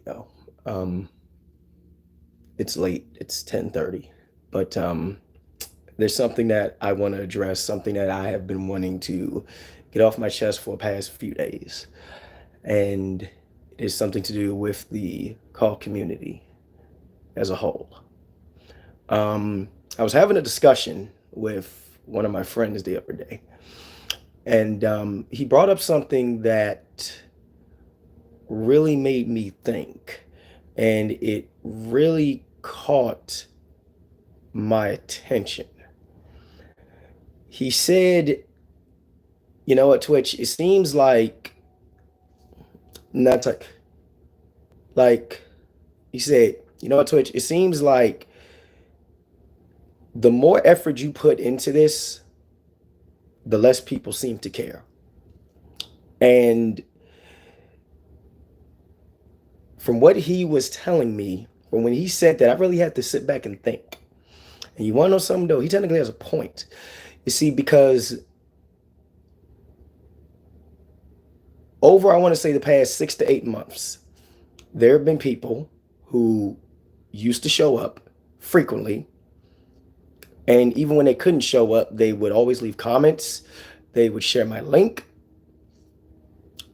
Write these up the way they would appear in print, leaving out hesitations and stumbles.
video. Um, it's late. It's 10:30, but there's something that I want to address. Something that I have been wanting to get off my chest for the past few days, and it is something to do with the call community as a whole. I was having a discussion with one of my friends the other day, and he brought up something that really made me think, and it really caught my attention. He said, "You know what, Twitch? It seems not like he said, you know what, Twitch? It seems like the more effort you put into this, the less people seem to care." And from what he was telling me, from when he said that, I really had to sit back and think. And you want to know something though? He technically has a point. You see, because over, I want to say, the past 6 to 8 months, there have been people who used to show up frequently. And even when they couldn't show up, they would always leave comments. They would share my link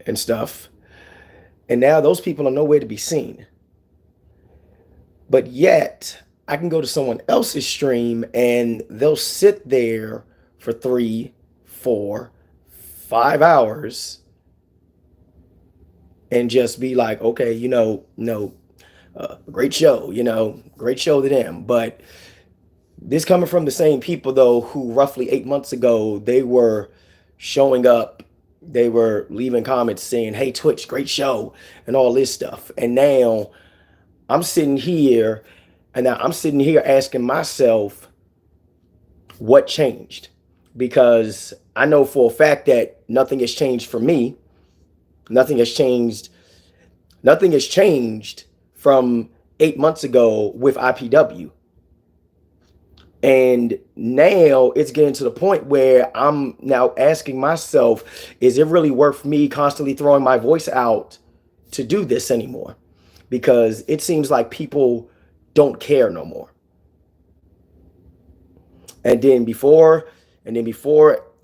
and stuff. And now those people are nowhere to be seen. But yet, I can go to someone else's stream and they'll sit there for 3, 4, 5 hours and just be like, okay, no, great show, great show to them. But this coming from the same people, though, who roughly 8 months ago, they were showing up, they were leaving comments saying, "Hey, Twitch, great show," and all this stuff. And now I'm sitting here, and now I'm sitting here asking myself, what changed? Because I know for a fact that nothing has changed for me. Nothing has changed. Nothing has changed from 8 months ago with IPW. And now it's getting to the point where I'm now asking myself, is it really worth me constantly throwing my voice out to do this anymore? Because it seems like people don't care no more. And then before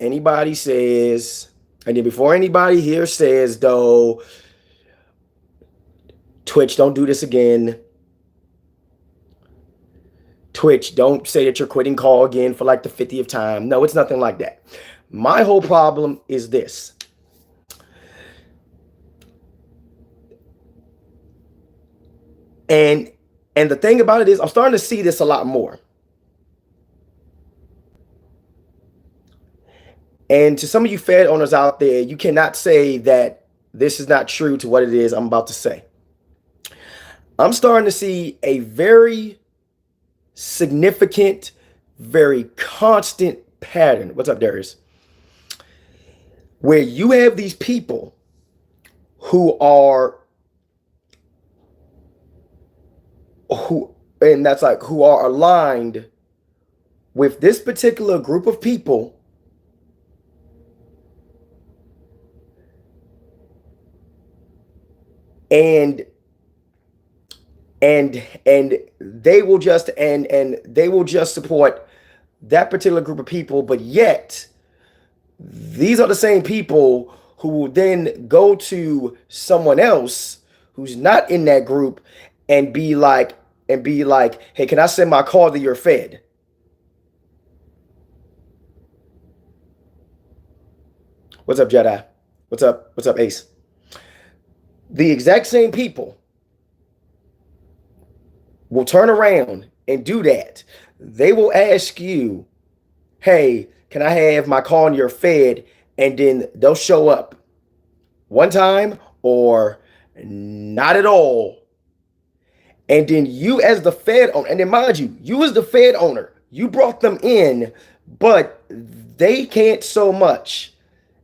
anybody says, and then before anybody here says, though, Twitch, don't do this again. Twitch, don't say that you're quitting call again for like the 50th time. No, it's nothing like that. My whole problem is this. And the thing about it is, I'm starting to see this a lot more. And to some of you Fed owners out there, you cannot say that this is not true to what it is I'm about to say. I'm starting to see a very significant, very constant pattern. What's up, Darius? Where you have these people who are aligned with this particular group of people, and they will just support that particular group of people. But yet these are the same people who will then go to someone else who's not in that group and be like, "Hey, can I send my call to your Fed?" What's up, Jedi? What's up, Ace? The exact same people will turn around and do that. They will ask you, "Hey, can I have my call on your Fed?" And then they'll show up one time or not at all. And then you as the Fed owner, and then mind you as the Fed owner, you brought them in, but they can't so much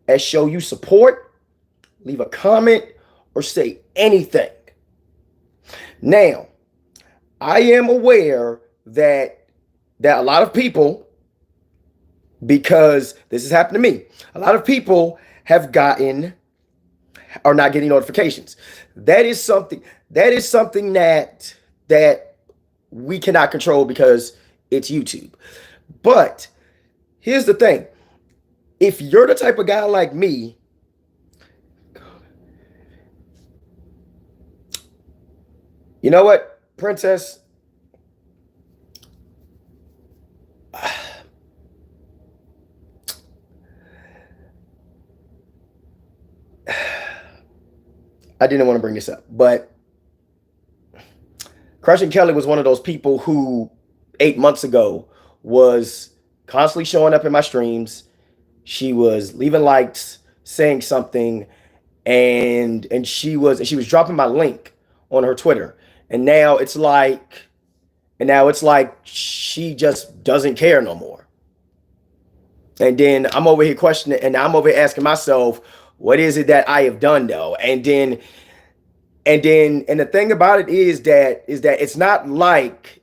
as show you support, leave a comment, or say anything. Now, I am aware that a lot of people, because this has happened to me, a lot of people have gotten are not getting notifications. That is something that we cannot control because it's YouTube. But here's the thing. If you're the type of guy like me, you know what, Princess? I didn't want to bring this up, but Crushing Kelly was one of those people who 8 months ago was constantly showing up in my streams. She was leaving likes, saying something, and she was dropping my link on her Twitter. And now it's like she just doesn't care no more. And then I'm over here questioning, and I'm over here asking myself, what is it that I have done though? And the thing about it is that it's not like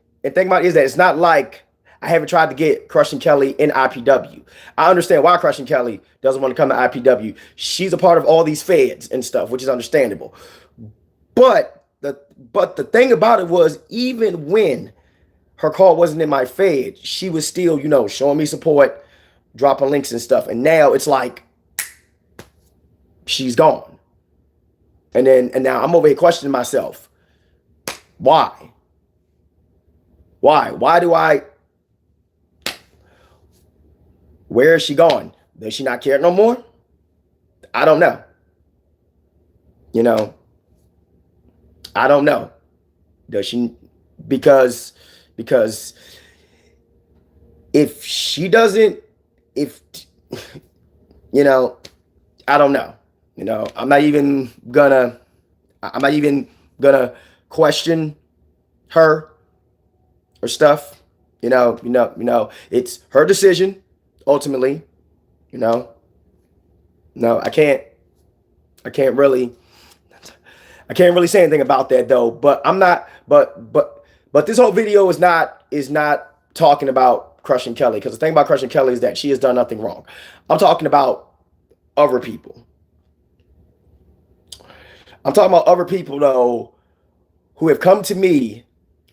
I haven't tried to get Crushing Kelly in IPW. I understand why Crushing Kelly doesn't want to come to IPW. She's a part of all these feds and stuff, which is understandable. But the thing about it was, even when her call wasn't in my fed, she was still, showing me support, dropping links and stuff. And now it's like she's gone. And now I'm over here questioning myself. Why? Why do I? Where is she gone? Does she not care no more? I don't know. I don't know. Does she? Because if she doesn't, I don't know. I'm not even gonna question her or stuff. It's her decision ultimately. No, I can't really say anything about that though. But I'm not. But this whole video is not talking about Crushing Kelly, because the thing about Crushing Kelly is that she has done nothing wrong. I'm talking about other people. I'm talking about other people, though, who have come to me,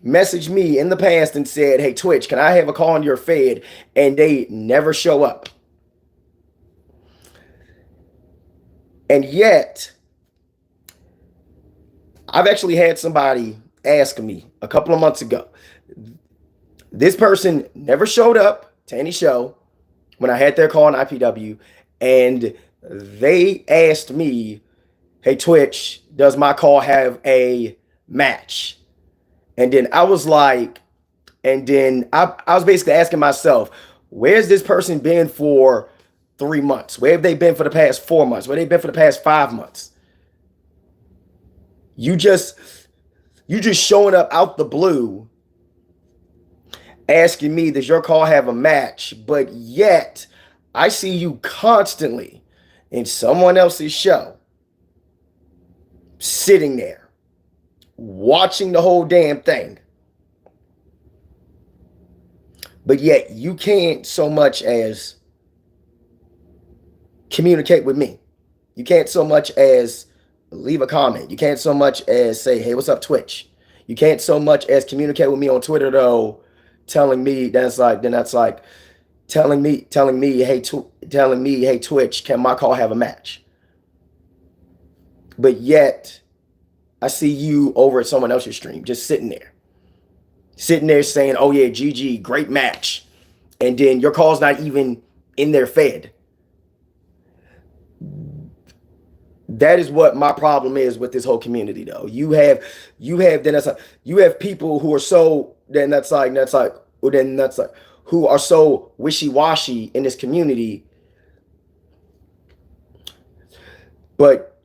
messaged me in the past and said, hey, Twitch, can I have a call on your fed? And they never show up. And yet, I've actually had somebody ask me a couple of months ago. This person never showed up to any show when I had their call on IPW, and they asked me, hey, Twitch, does my call have a match? And then I was like, I was basically asking myself, where's this person been for 3 months? Where have they been for the past 4 months? Where have they been for the past 5 months? You just showing up out the blue, asking me, does your call have a match? But yet, I see you constantly in someone else's show, sitting there, watching the whole damn thing. But yet, you can't so much as communicate with me. You can't so much as leave a comment. You can't so much as say, hey, what's up, Twitch? You can't so much as communicate with me on Twitter, though, telling me, telling me, hey, Twitch, can my call have a match? But yet, I see you over at someone else's stream, just sitting there saying, oh yeah, GG, great match. And then your call's not even in their fed. That is what my problem is with this whole community, though. You have people who are so, who are so wishy-washy in this community. But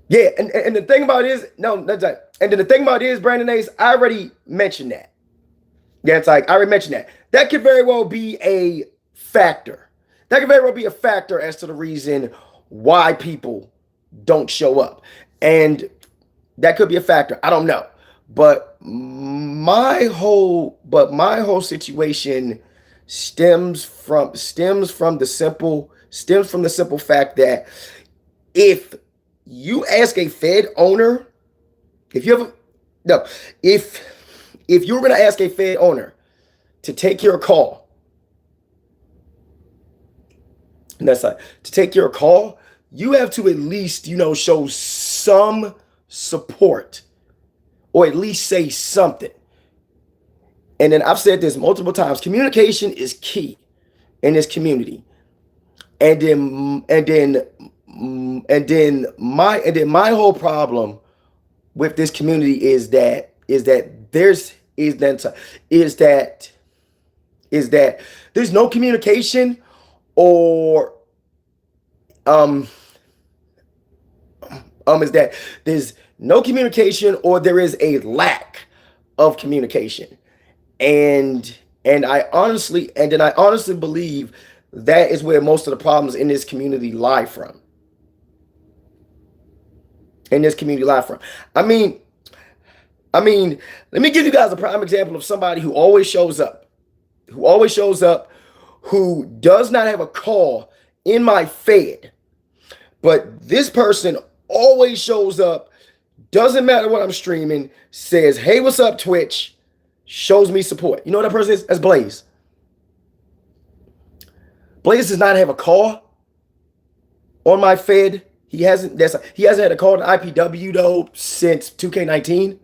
yeah, and the thing about it is, and then the thing about it is, Brandon Ace, I already mentioned that. Yeah, it's like, I already mentioned that. That could very well be a factor. That could very well be a factor as to the reason why people don't show up. And that could be a factor. I don't know. But my whole situation stems from the simple fact that if you ask a Fed owner, if you ever, no, if you're going to ask a Fed owner to take your call, and that's like to take your call, you have to at least, show some support or at least say something. And then I've said this multiple times, communication is key in this community. And then my whole problem with this community is that there's no communication, or is that there's no communication, or there is a lack of communication. And I honestly believe that is where most of the problems in this community lie from. I mean, let me give you guys a prime example of somebody who always shows up, who does not have a call in my Fed, but this person always shows up, doesn't matter what I'm streaming, says, "Hey, what's up, Twitch?" Shows me support. You know what that person is? That's Blaze. Blaze does not have a call on my Fed. He hasn't had a call to IPW though since 2K19.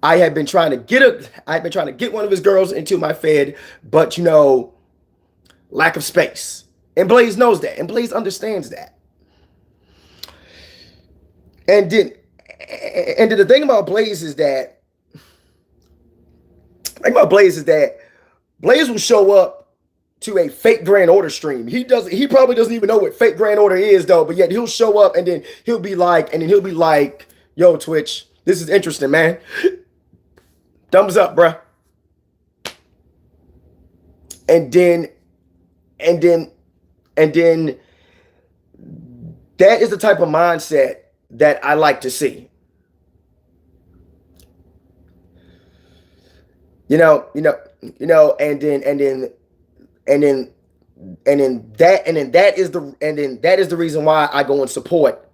I've been trying to get one of his girls into my Fed, but lack of space. And Blaze knows that, and Blaze understands that. And then the thing about Blaze is that Blaze will show up to a fake Grand Order stream. He probably doesn't even know what fake Grand Order is though, but yet he'll show up and then he'll be like, "Yo, Twitch, this is interesting, man. Thumbs up, bruh." And then that is the type of mindset that I like to see. And that is the reason why I go and support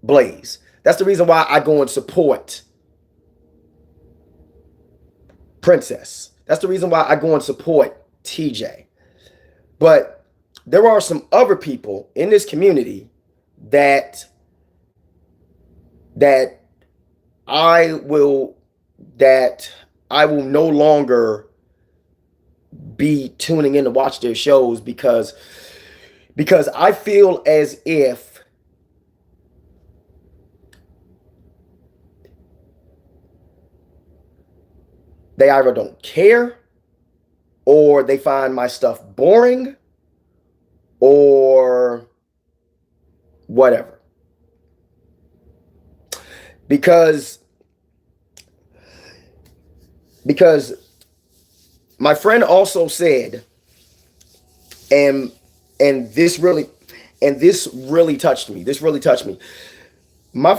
Blaze. That's the reason why I go and support Princess. That's the reason why I go and support TJ. But there are some other people in this community that I will no longer be tuning in to watch their shows because I feel as if they either don't care, or they find my stuff boring, or whatever. Because my friend also said, and this really touched me. My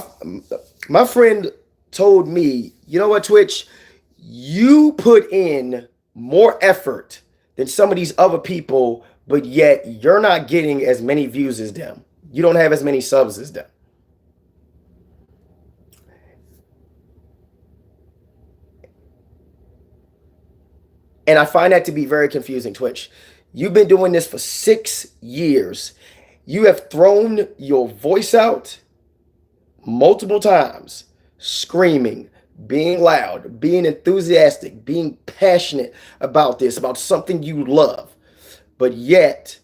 friend told me, "You know what, Twitch? You put in more effort than some of these other people, but yet you're not getting as many views as them. You don't have as many subs as them." And I find that to be very confusing, Twitch. You've been doing this for 6 years. You have thrown your voice out multiple times, screaming, being loud, being enthusiastic, being passionate about this, about something you love. But yet,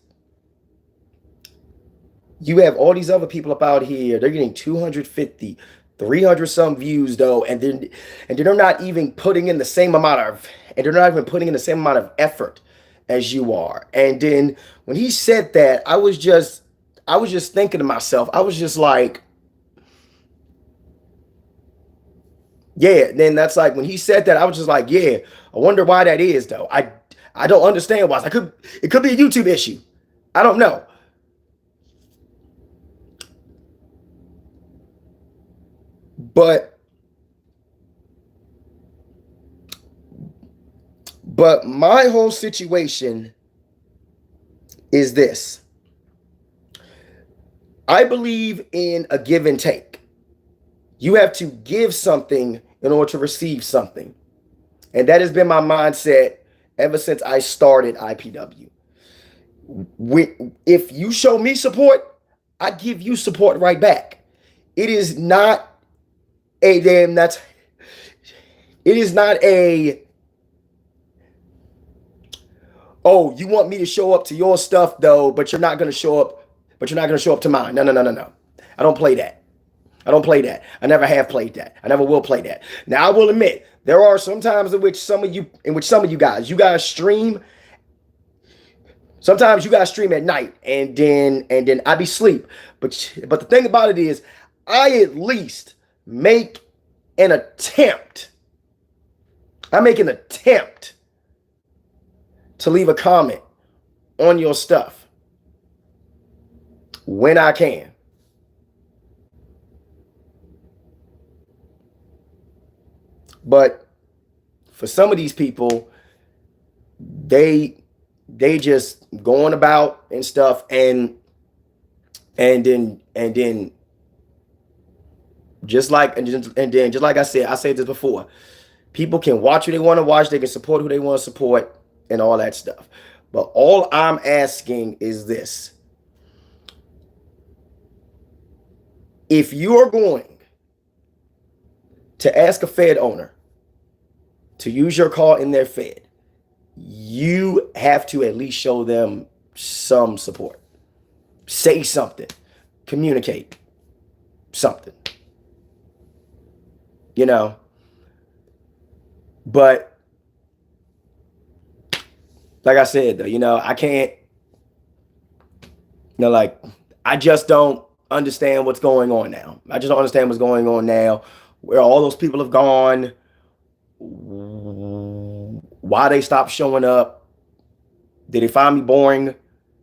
you have all these other people up out here. They're getting 250, 300 some views though, and they're not even putting in the same amount of effort as you are. And then when he said that, I was just thinking to myself, I was just like, yeah. Then that's like when he said that, I was just like, yeah, I wonder why that is though. I don't understand why. It could be a YouTube issue. I don't know. But my whole situation is this. I believe in a give and take. You have to give something in order to receive something. And that has been my mindset ever since I started IPW. If you show me support, I give you support right back. It is not a damn that's it is not a oh, you want me to show up to your stuff though, but you're not gonna show up, to mine. No, no, no, no, no. I don't play that. I don't play that. I never have played that. I never will play that. Now I will admit there are some times in which some of you guys stream. Sometimes you guys stream at night and then I be sleep. But the thing about it is, I at least make an attempt. I make an attempt to leave a comment on your stuff when I can. But for some of these people, they just going about and stuff and then just like I said this before, people can watch who they want to watch, they can support who they want to support and all that stuff. But all I'm asking is this. If you are going to ask a Fed owner to use your call in their Fed, you have to at least show them some support. Say something. Communicate something. You know? But like I said, though, I can't, like, I just don't understand what's going on now. I just don't understand what's going on now, where all those people have gone, why they stopped showing up. Did they find me boring?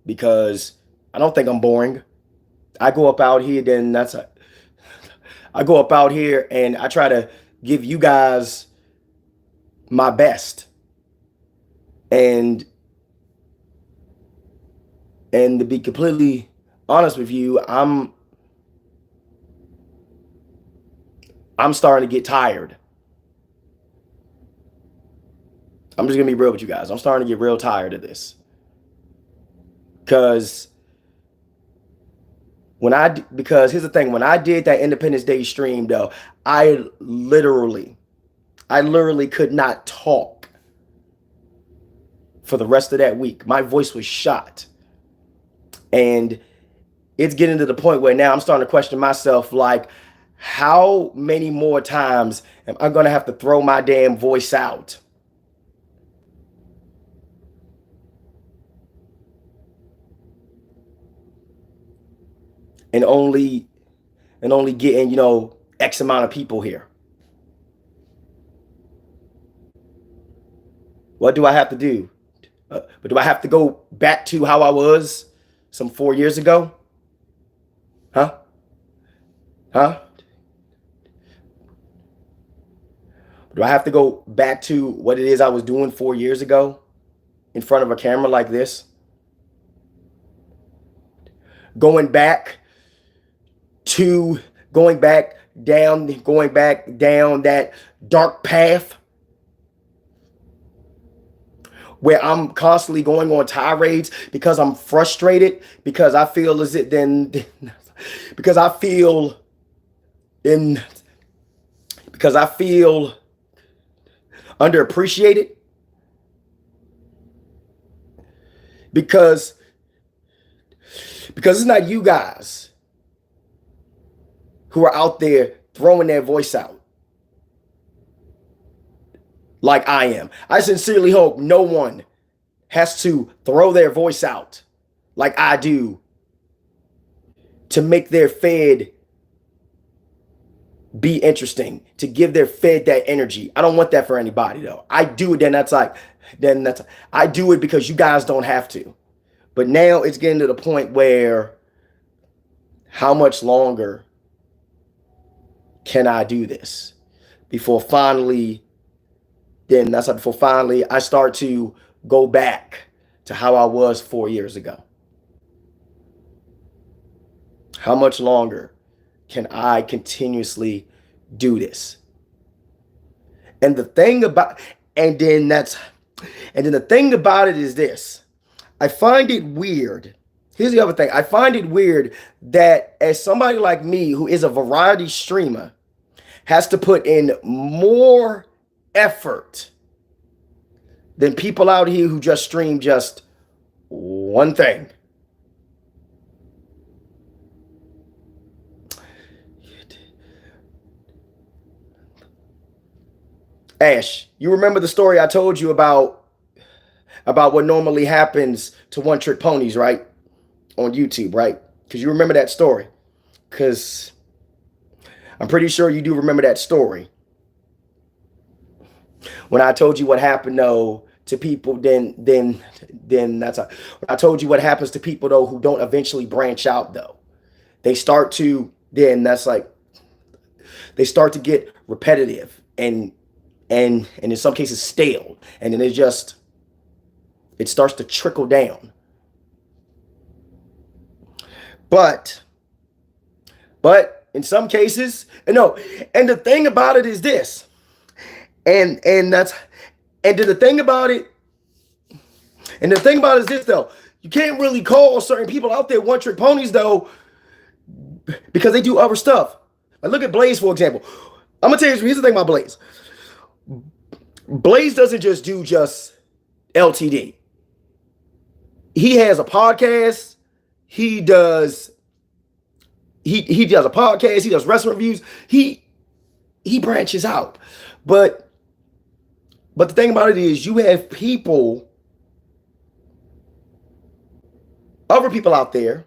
Because I don't think I'm boring. I go up out here, I go up out here and I try to give you guys my best. And to be completely honest with you, I'm starting to get tired. I'm just gonna be real with you guys. I'm starting to get real tired of this. Because here's the thing, when I did that Independence Day stream though, I literally could not talk for the rest of that week. My voice was shot. And it's getting to the point where now I'm starting to question myself, like, how many more times am I going to have to throw my damn voice out? And only getting, X amount of people here. What do I have to do? But do I have to go back to how I was some 4 years ago? Huh? Do I have to go back to what it is I was doing 4 years ago in front of a camera like this? Going back down that dark path where I'm constantly going on tirades because I'm frustrated, because I feel underappreciated, because it's not you guys who are out there throwing their voice out like I am. I sincerely hope no one has to throw their voice out like I do to make their Fed be interesting, to give their Fed that energy. I don't want that for anybody though. I do it, I do it because you guys don't have to. But now it's getting to the point where how much longer can I do this before finally I start to go back to how I was 4 years ago. How much longer can I continuously do this? And the thing about and then that's and then the thing about it is this. I find it weird. Here's the other thing. I find it weird that as somebody like me who is a variety streamer has to put in more effort than people out here who just stream just one thing. Ash, you remember the story I told you about what normally happens to One Trick Ponies, right? On YouTube, right? Because you remember that story. Because I'm pretty sure you do remember that story. When I told you what happened though to people, then that's when I told you what happens to people though who don't eventually branch out though. They start to then that's like they start to get repetitive and in some cases stale. And then it starts to trickle down. But in some cases, no, and the thing about it is this. And that's and then the thing about it, and the thing about it is this though. You can't really call certain people out there one trick ponies though, because they do other stuff. Like look at Blaze, for example. I'm gonna tell you, here's the thing about Blaze. Blaze doesn't just do just LTD. He has a podcast. He does a podcast. He does restaurant reviews. He branches out. But the thing about it is you have other people out there.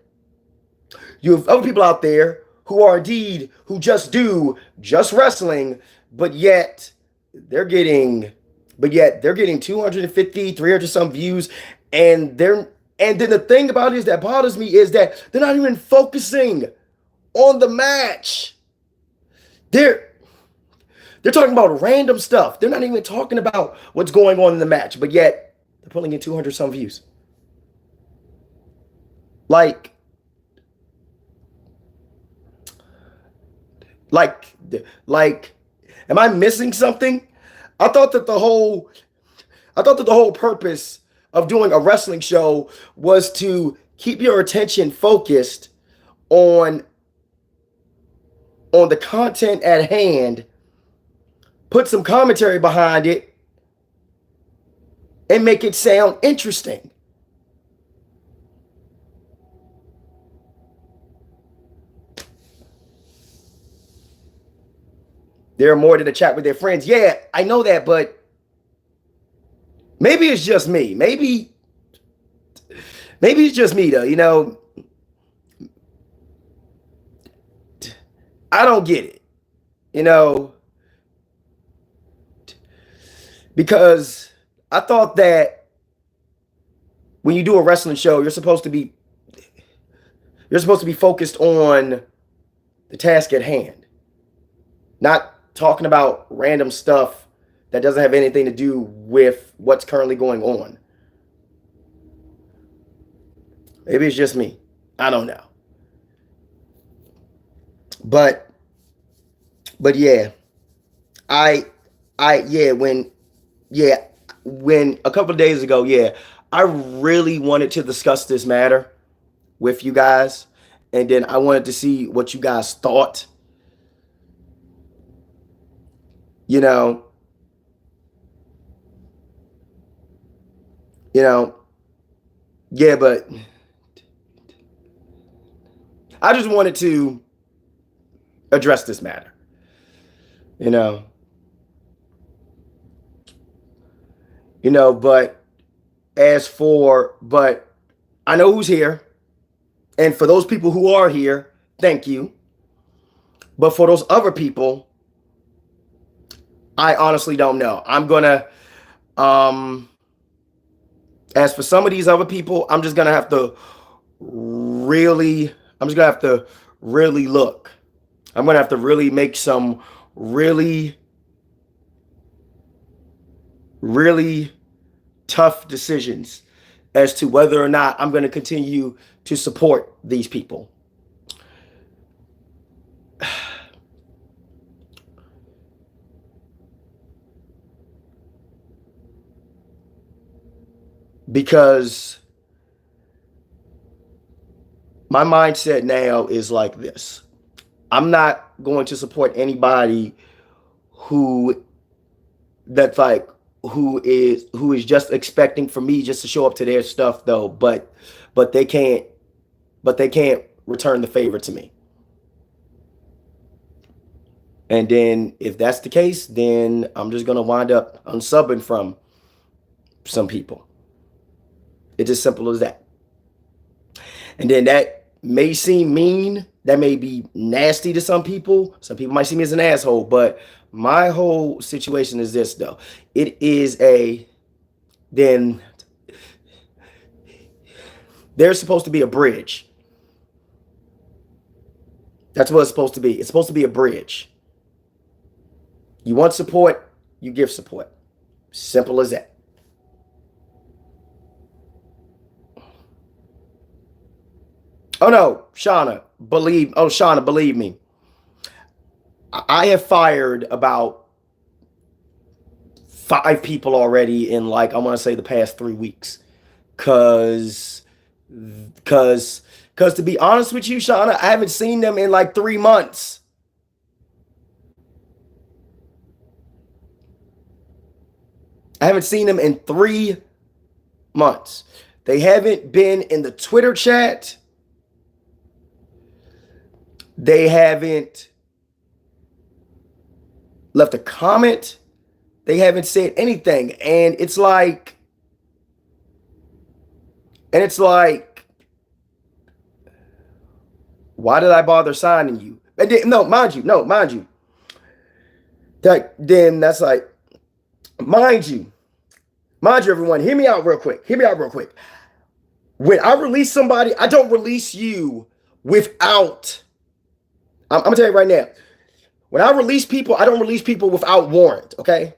You have other people out there who are indeed who just do just wrestling, but yet they're getting 250, 300 some views, and then the thing about it is that bothers me is that they're not even focusing on the match. They're talking about random stuff. They're not even talking about what's going on in the match, but yet they're pulling in 200 some views. Like am I missing something? I thought that the whole purpose of doing a wrestling show was to keep your attention focused on the content at hand, put some commentary behind it, and make it sound interesting. They're more than a chat with their friends. Yeah, I know that, but maybe it's just me. Maybe it's just me though, you know. I don't get it. You know, because I thought that when you do a wrestling show, you're supposed to be focused on the task at hand. Not talking about random stuff that doesn't have anything to do with what's currently going on. Maybe it's just me. I don't know. But yeah, when a couple of days ago, yeah, I really wanted to discuss this matter with you guys, and then I wanted to see what you guys thought. You know, yeah, but I just wanted to address this matter, but but I know who's here. And for those people who are here, thank you. But for those other people, I honestly don't know. I'm going to, as for some of these other people, I'm just going to have to really look. I'm going to have to really make some really tough decisions as to whether or not I'm going to continue to support these people. because my mindset now is like this. I'm not going to support anybody who that's like who is just expecting for me just to show up to their stuff though, but they can't but they can't return the favor to me. And then if that's the case, then I'm just gonna wind up unsubbing from some people. It's as simple as that. And then that may seem mean, that may be nasty to some people. Some people might see me as an asshole, but my whole situation is this though. It is a then there's supposed to be a bridge. That's what it's supposed to be. It's supposed to be a bridge. You want support, you give support. Simple as that. Oh no, Shauna, believe me. I have fired about 5 people already in like I want to say the past 3 weeks. Cause cause to be honest with you, Shauna, I haven't seen them in like 3 months. I haven't seen them in 3 months. They haven't been in the Twitter chat. They haven't left a comment. They haven't said anything. And it's like, why did I bother signing you? And then, no, mind you. Then that's like, mind you, everyone, hear me out real quick. When I release somebody, I don't release you without, I'm gonna tell you right now, when I release people, I don't release people without warrant, okay?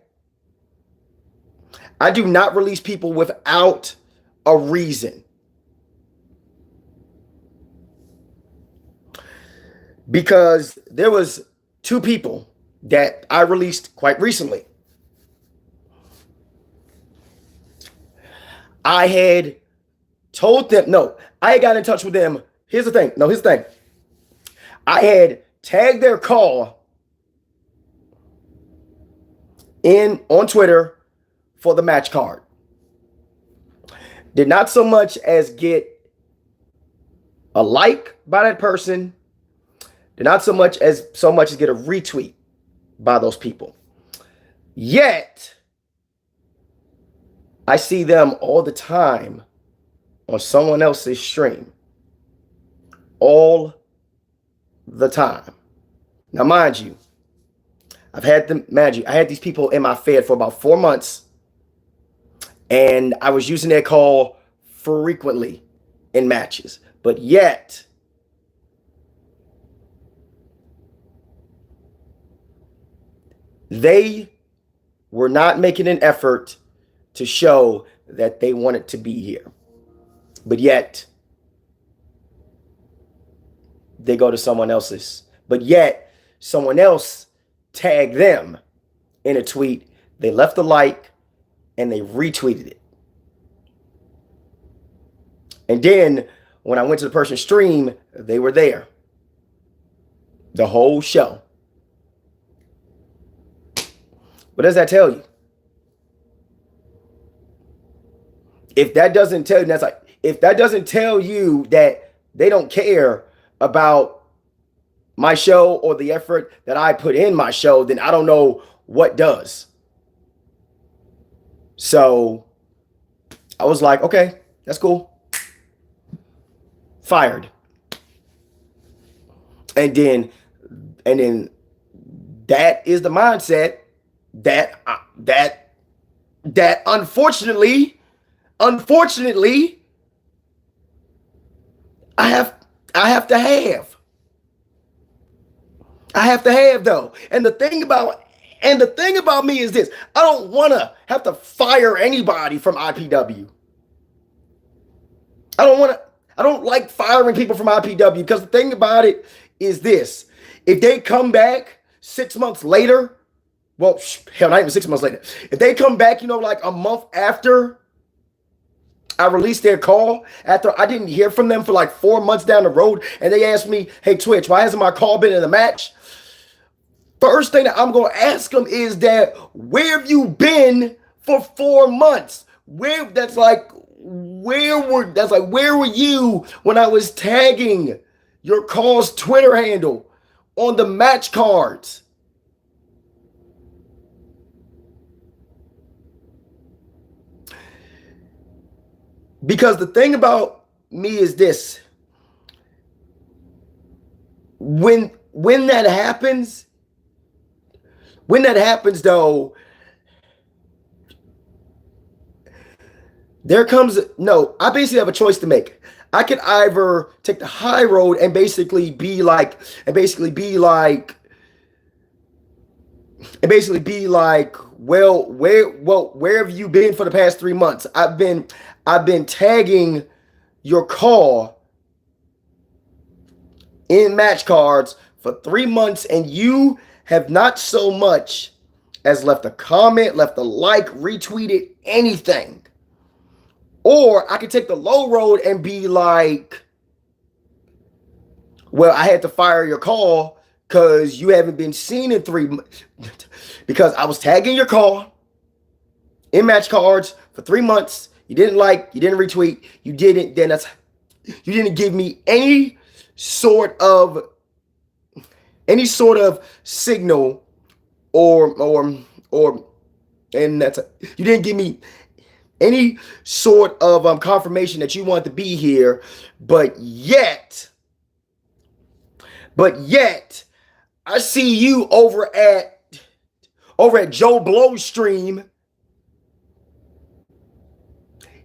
I do not release people without a reason. Because there was 2 people that I released quite recently. I had told them, no, I had got in touch with them. Here's the thing. I had tagged their call on Twitter for the match card. Did not so much as get a like by that person. Did not so much as get a retweet by those people. Yet I see them all the time on someone else's stream. All the time. Now, mind you, I had these people in my fed for about 4 months, and I was using their call frequently in matches. But yet, they were not making an effort to show that they wanted to be here. But yet, they go to someone else's. But yet, someone else tagged them in a tweet. They left a like and they retweeted it. And then when I went to the person's stream, they were there. The whole show. What does that tell you? If that doesn't tell you, if that doesn't tell you that they don't care about my show or the effort that I put in my show, then I don't know what does. So I was like, okay, that's cool. Fired. And then that is the mindset that unfortunately I have to have. I have to have though. And the thing about me is this. I don't want to have to fire anybody from IPW. I don't like firing people from IPW because the thing about it is this. If they come back 6 months later, well, hell, not even 6 months later. If they come back, like a month after I released their call, after I didn't hear from them for like 4 months down the road, and they asked me, hey, Twitch, why hasn't my call been in the match? First thing that I'm going to ask them is that, where have you been for 4 months? Where were you when I was tagging your call's Twitter handle on the match cards? Because the thing about me is this. When that happens though, I basically have a choice to make. I could either take the high road and basically be like, well, where have you been for the past 3 months? I've been tagging your call in match cards for 3 months, and you have not so much as left a comment, left a like, retweeted anything. Or I could take the low road and be like, well, I had to fire your call because you haven't been seen in 3 months. Because I was tagging your call in match cards for 3 months. You didn't like, you didn't retweet, you didn't give me any sort of signal you didn't give me any sort of confirmation that you want to be here, but yet I see you over at Joe Blow's stream.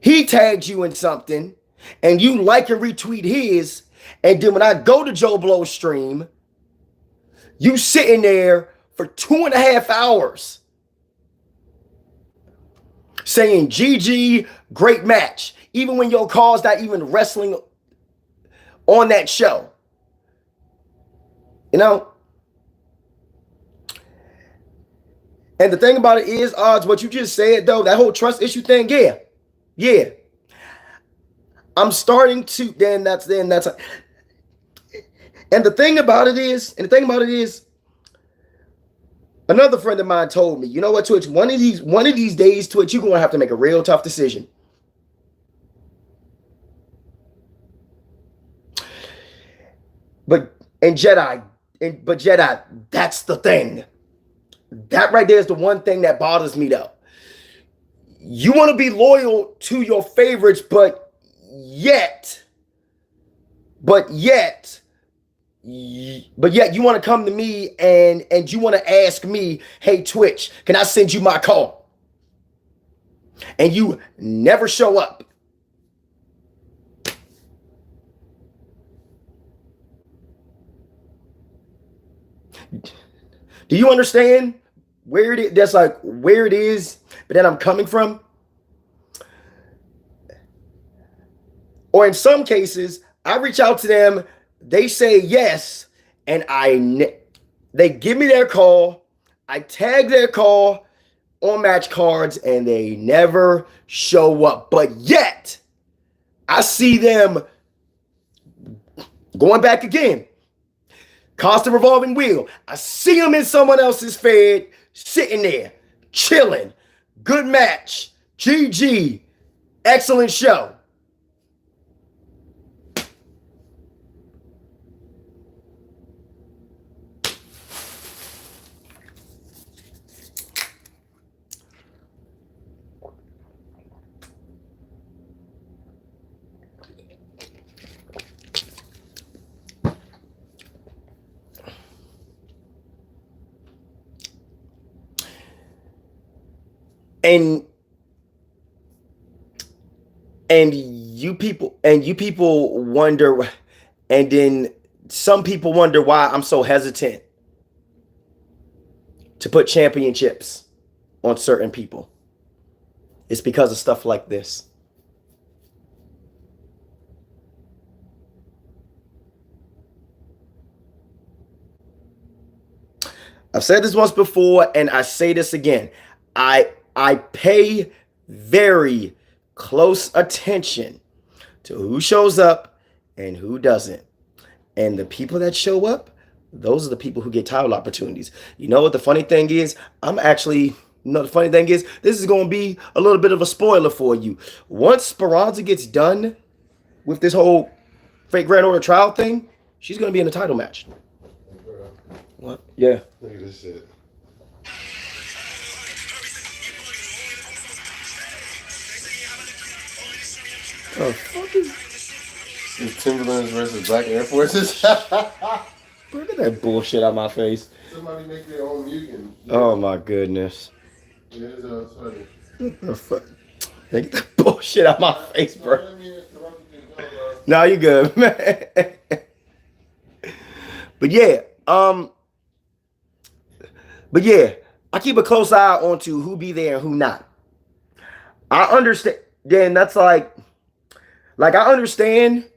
He tagged you in something, and you like and retweet his, and then when I go to Joe Blow's stream, you sitting there for 2.5 hours saying, GG, great match, even when your call's not even wrestling on that show. And the thing about it is, Odds, what you just said, though, that whole trust issue thing, yeah. I'm starting to, and the thing about it is, another friend of mine told me, you know what, Twitch, one of these days, Twitch, you're going to have to make a real tough decision. But Jedi, that's the thing. That right there is the one thing that bothers me, though. You want to be loyal to your favorites, but yet you want to come to me and you want to ask me, hey, Twitch, can I send you my call? And you never show up. Do you understand where it is? That's like where it is, but then I'm coming from. Or in some cases, I reach out to them, they say yes, and they give me their call, I tag their call on match cards, and they never show up. But yet, I see them going back again. Constant revolving wheel. I see them in someone else's fed, sitting there, chilling. Good match. GG. Excellent show. And you people wonder, and then some people wonder why I'm so hesitant to put championships on certain people. It's because of stuff like this. I've said this once before, and I say this again. I pay very close attention to who shows up and who doesn't. And the people that show up, those are the people who get title opportunities. You know what the funny thing is? The funny thing is, this is going to be a little bit of a spoiler for you. Once Speranza gets done with this whole fake Grand Order trial thing, she's going to be in a title match. What? Yeah. Look at this shit. Oh, fuck is... It's Timberlands versus Black Air Forces. Bro, get that bullshit out of my face. Somebody make their own mutant. Oh my goodness. It is funny. What the fuck? Get that bullshit out of my face, bro. No, you good, man. But yeah, I keep a close eye onto who be there and who not. I understand. Then that's like I understand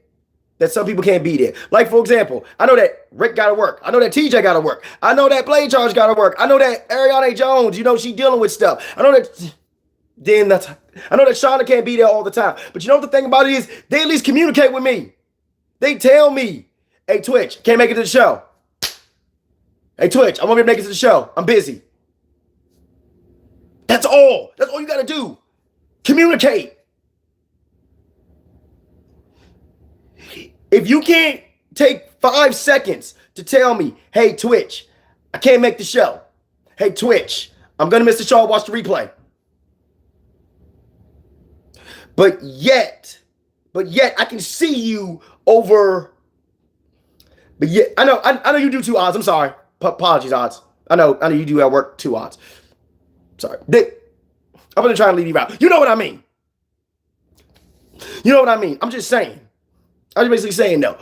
that some people can't be there. Like, for example, I know that Rick got to work. I know that TJ got to work. I know that Blade Charge got to work. I know that Ariana Jones, she dealing with stuff. I know that Shauna can't be there all the time. But you know what the thing about it is? They at least communicate with me. They tell me, hey, Twitch, can't make it to the show. Hey, Twitch, I want to make it to the show. I'm busy. That's all. That's all you got to do. Communicate. If you can't take 5 seconds to tell me, hey, Twitch, I can't make the show. Hey, Twitch, I'm going to miss the show. I'll watch the replay. But yet, I can see you over. But yet, I know you do 2 odds. I'm sorry. Apologies, odds. I know you do at work 2 odds. Sorry. I'm going to try and leave you out. You know what I mean? You know what I mean? I'm just saying. I'm basically saying no.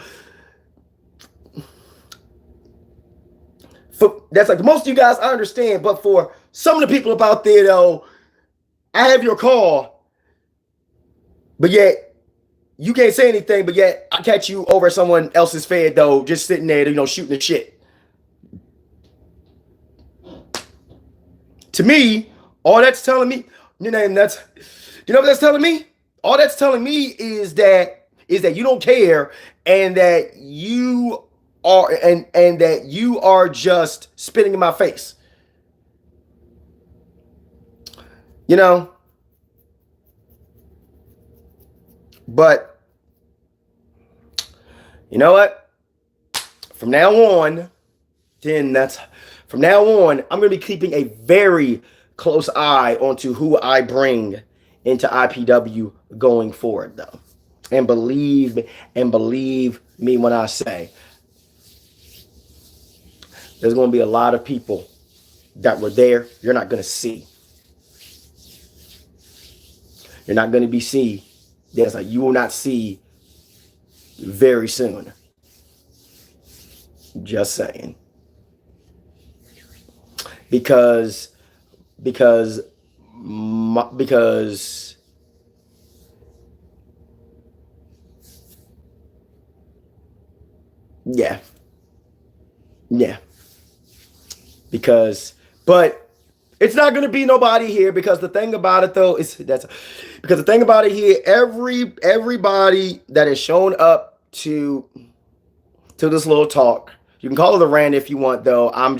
That's like most of you guys, I understand. But for some of the people up out there, though, I have your call. But yet, you can't say anything. But yet, I catch you over at someone else's fed, though, just sitting there, shooting the shit. To me, all that's telling me, you know what that's telling me? All that's telling me is that you don't care, and that you are and that you are just spitting in my face. But you know what? From now on, I'm going to be keeping a very close eye onto who I bring into IPW going forward, though. And believe me when I say there's going to be a lot of people that were there you're not going to see. You're not going to be see. You will not see very soon. Just saying. Because but it's not going to be nobody here, because the thing about it, though, everybody that has shown up to this little talk, you can call it a rant if you want, though. I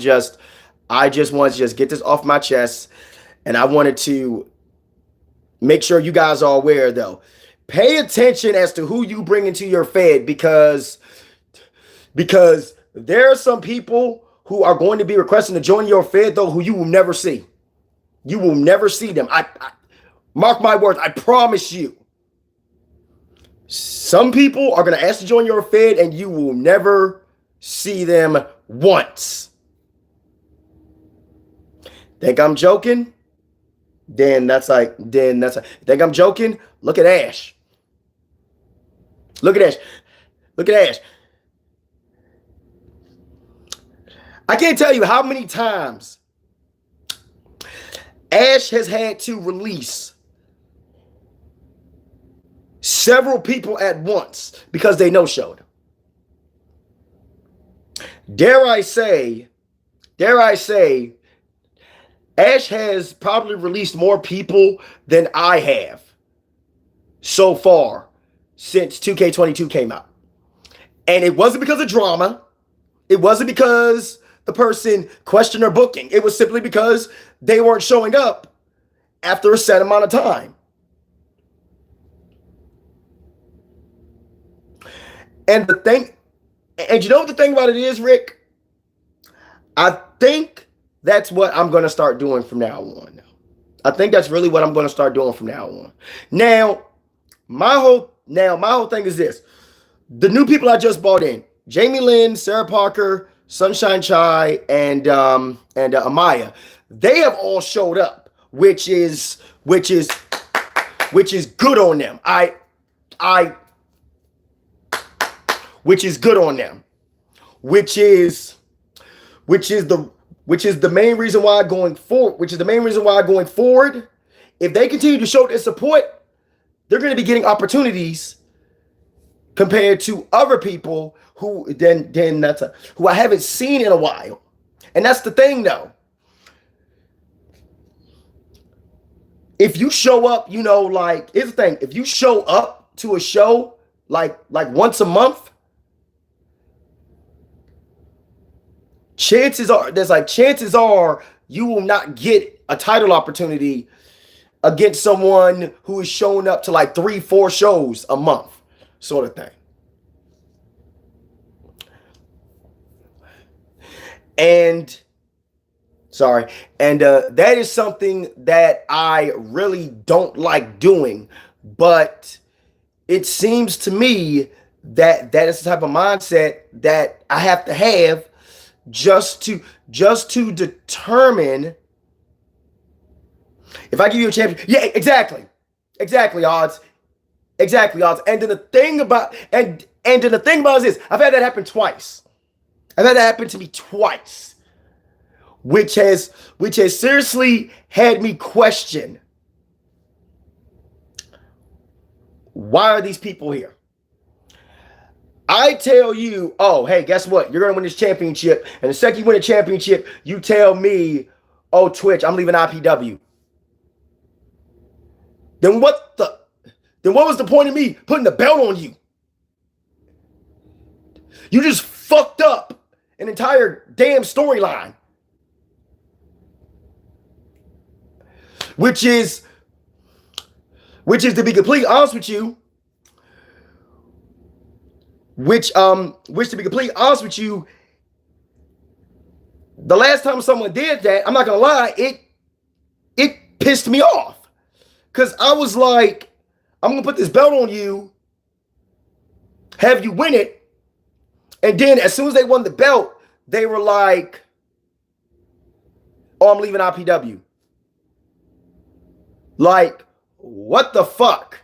just want to just get this off my chest, and I wanted to make sure you guys are aware, though. Pay attention as to who you bring into your fed, because there are some people who are going to be requesting to join your fed, though, who you will never see. You will never see them. I mark my words. I promise you. Some people are going to ask to join your fed, and you will never see them once. Think I'm joking? Think I'm joking? Look at Ash. Look at Ash. I can't tell you how many times Ash has had to release several people at once because they no-showed. Dare I say dare I say, Ash has probably released more people than I have so far since 2K22 came out. And it wasn't because of drama. It wasn't because the person questioned their booking. It was simply because they weren't showing up after a set amount of time. And you know what the thing about it is, Rick? I think that's what I'm going to start doing from now on. I think that's really what I'm going to start doing from now on. Now, my whole thing is this. The new people I just bought in, Jamie Lynn, Sarah Parker, Sunshine Chai, and Amaya, they have all showed up, which is good on them. Which is good on them. Which is the main reason why going forward, if they continue to show their support, they're going to be getting opportunities compared to other people who I haven't seen in a while. And that's the thing though. If you show up, here's the thing. If you show up to a show like once a month, chances are you will not get a title opportunity against someone who is showing up to 3-4 shows a month, sort of thing. And that is something that I really don't like doing, but it seems to me that is the type of mindset that I have to have just to determine if I give you a champion. Yeah, exactly, odds. And then the thing about is this: I've had that happen twice. I've had that happen to me twice, which has seriously had me question, why are these people here? I tell you, oh, hey, guess what? You're going to win this championship. And the second you win a championship, you tell me, oh, Twitch, I'm leaving IPW. Then what was the point of me putting the belt on you? You just fucked up an entire damn storyline. Which is to be completely honest with you, the last time someone did that, I'm not gonna lie, it pissed me off. Cause I was like, I'm gonna put this belt on you, have you win it, and then as soon as they won the belt, they were like, oh, I'm leaving IPW. Like, what the fuck?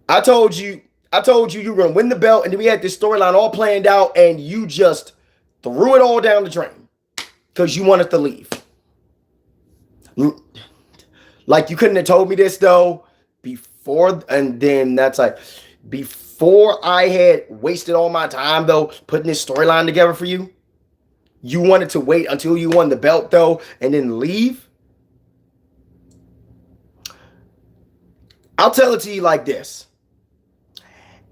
I told you you were gonna win the belt, and then we had this storyline all planned out, and you just threw it all down the drain because you wanted to leave. Like, you couldn't have told me this though before, and then that's like before I had wasted all my time though putting this storyline together for you. You wanted to wait until you won the belt though and then leave. I'll tell it to you like this.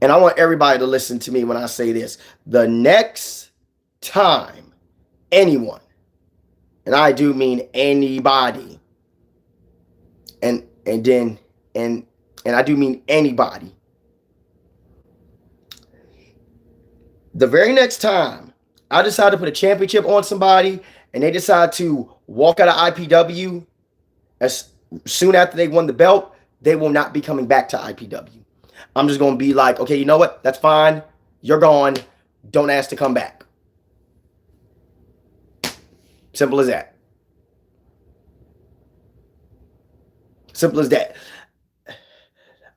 And I want everybody to listen to me when I say this. The next time anyone, and I do mean anybody, and I do mean anybody, the very next time I decide to put a championship on somebody and they decide to walk out of IPW as soon after they won the belt, they will not be coming back to IPW. I'm just going to be like, okay, you know what? That's fine. You're gone. Don't ask to come back. Simple as that. Simple as that.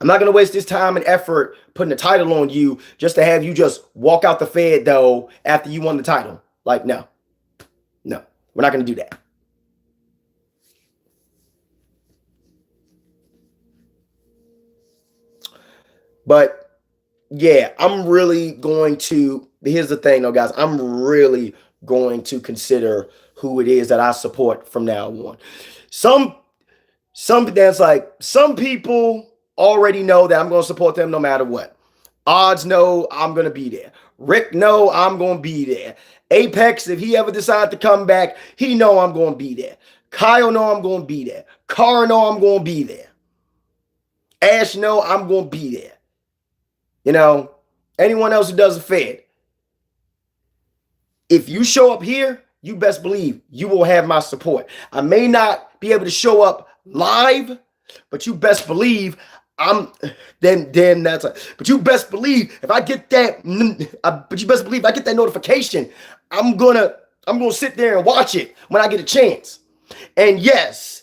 I'm not going to waste this time and effort putting a title on you just to have you just walk out the Fed, though, after you won the title. Like, no. No. We're not going to do that. But yeah, I'm really going to. Here's the thing, though, guys. I'm really going to consider who it is that I support from now on. Some, that's like some people already know that I'm going to support them no matter what. Odds know I'm going to be there. Rick know I'm going to be there. Apex, if he ever decides to come back, he know I'm going to be there. Kyle know I'm going to be there. Cara know I'm going to be there. Ash know I'm going to be there. You know, anyone else who doesn't fit. If you show up here, you best believe you will have my support. I may not be able to show up live, but you best believe I'm then that's a, but you best believe if I get that but you best believe if I get that notification, I'm gonna sit there and watch it when I get a chance. And yes,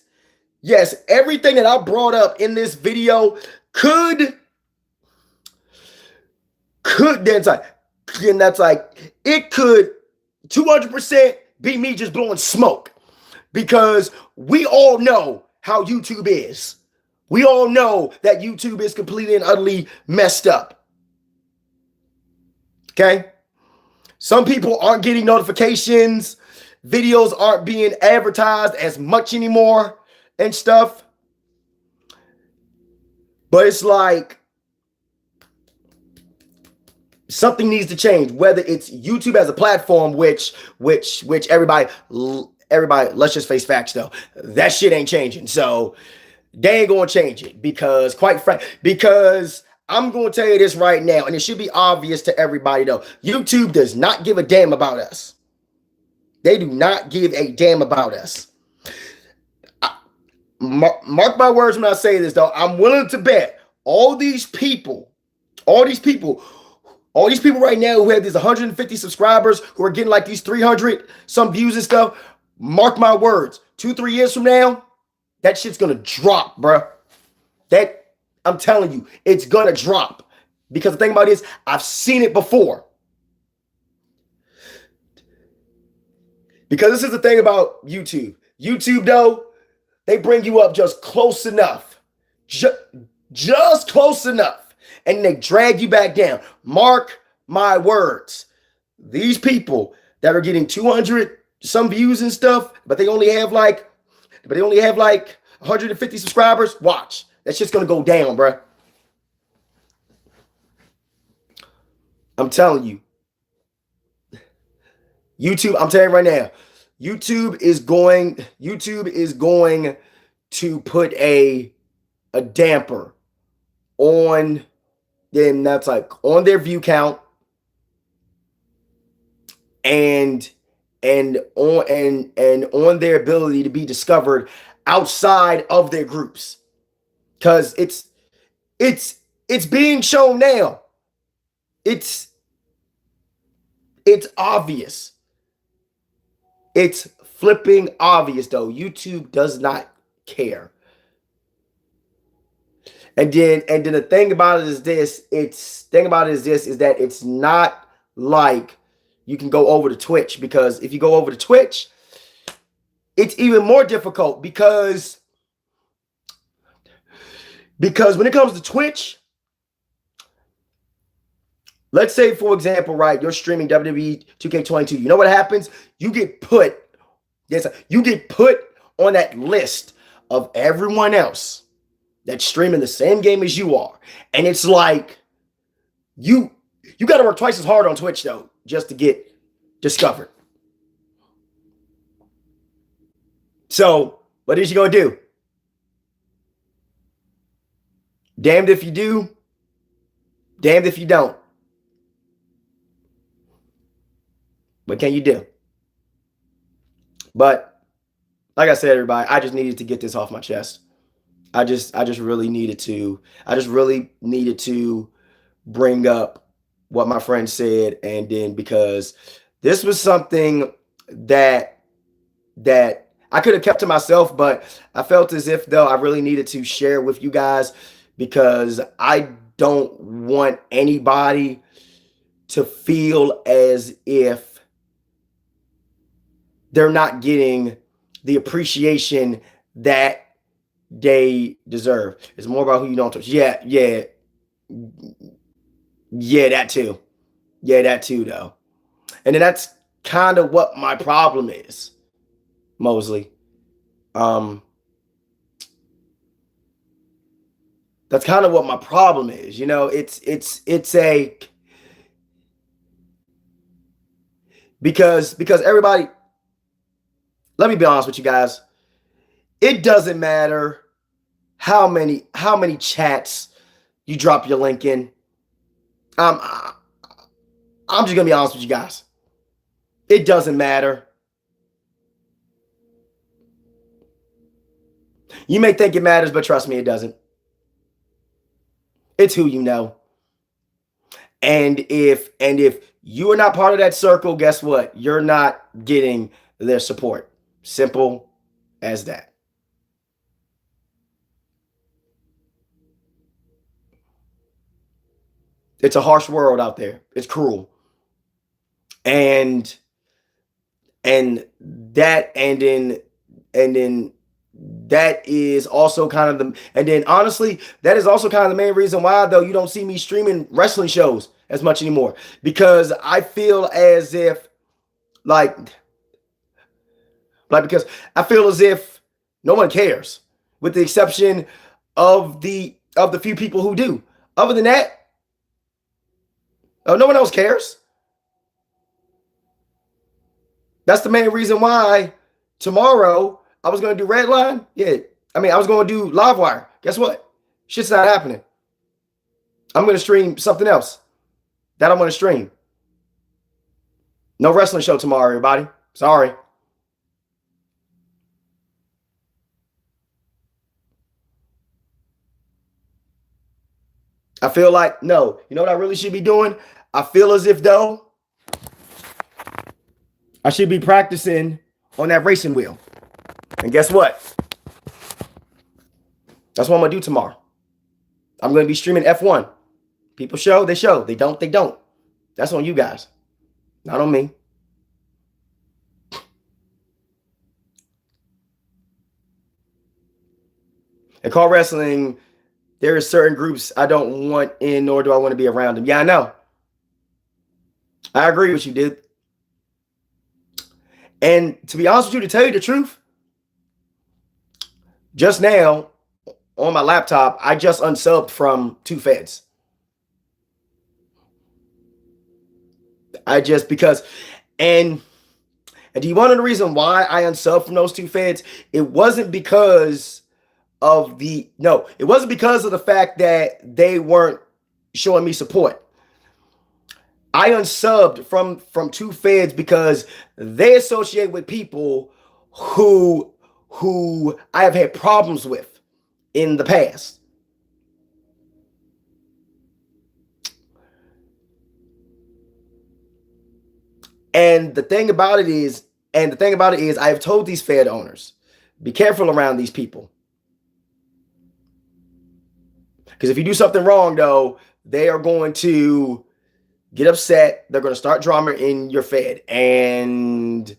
everything that I brought up in this video could that's like it could 200% be me just blowing smoke, because we all know how YouTube is. We all know that YouTube is completely and utterly messed up. Okay? Some people aren't getting notifications. Videos aren't being advertised as much anymore and stuff. But it's like something needs to change, whether it's YouTube as a platform, which everybody, let's just face facts though, that shit ain't changing. So they ain't gonna change it because because I'm gonna tell you this right now, and it should be obvious to everybody though. YouTube does not give a damn about us. They do not give a damn about us. Mark my words when I say this though. I'm willing to bet all these people right now who have these 150 subscribers who are getting like these 300 some views and stuff, mark my words, 2-3 years from now, that shit's gonna drop, bruh. That, I'm telling you, it's gonna drop. Because the thing about it is, I've seen it before. Because this is the thing about YouTube. YouTube, though, they bring you up just close enough. Just close enough. And they drag you back down. Mark my words. These people that are getting 200 some views and stuff, but they only have like 150 subscribers, watch. That shit's gonna go down, bro. I'm telling you. YouTube, I'm telling you right now, YouTube is going to put a damper on them, that's like on their view count and on their ability to be discovered outside of their groups. Because it's being shown now. It's obvious. It's flipping obvious though. YouTube does not care. And then the thing about it is this, is that it's not like you can go over to Twitch, because if you go over to Twitch, it's even more difficult because when it comes to Twitch, let's say, for example, right, you're streaming WWE 2K22. You know what happens? You get put on that list of everyone else that's streaming the same game as you are. And it's like you got to work twice as hard on Twitch though, just to get discovered. So what is you gonna do? Damned if you do, damned if you don't. What can you do? But like I said, everybody, I just needed to get this off my chest. I just really needed to bring up what my friend said, and then because this was something that I could have kept to myself, but I felt as if though I really needed to share with you guys, because I don't want anybody to feel as if they're not getting the appreciation that they deserve. It's more about who you don't touch. Yeah. Yeah, that too. Yeah, that too, though. And then that's kind of what my problem is, Mosley. Um, that's kind of what my problem is. You know, it's a because everybody. Let me be honest with you guys. It doesn't matter how many chats you drop your link in. Um, I'm just gonna be honest with you guys. It doesn't matter. You may think it matters, but trust me, it doesn't. It's who you know. And if you are not part of that circle, guess what? You're not getting their support. Simple as that. It's a harsh world out there. It's cruel. And and that and then that is also kind of the and then honestly that is also kind of the main reason why though you don't see me streaming wrestling shows as much anymore, because I feel as if like because I feel as if no one cares, with the exception of the few people who do. Other than that, no one else cares. That's the main reason why tomorrow I was going to do Redline. Yeah, I mean, I was going to do Livewire. Guess what? Shit's not happening. I'm going to stream something else that I'm going to stream. No wrestling show tomorrow, everybody. Sorry. I feel like, no, you know what I really should be doing? I feel as if, though, I should be practicing on that racing wheel. And guess what? That's what I'm going to do tomorrow. I'm going to be streaming F1. People show, they show. They don't, they don't. That's on you guys, not on me. In car wrestling, there are certain groups I don't want in, nor do I want to be around them. Yeah, I know. I agree with you, dude. And to be honest with you, to tell you the truth, just now on my laptop, I just unsubbed from 2Feds. I just because, and do you want to know the reason why I unsubbed from those 2Feds? It wasn't because of it wasn't because of the fact that they weren't showing me support. I unsubbed from 2Feds because they associate with people who I have had problems with in the past. And the thing about it is, I have told these Fed owners, be careful around these people. Because if you do something wrong, though, they are going to get upset. They're going to start drama in your Fed. And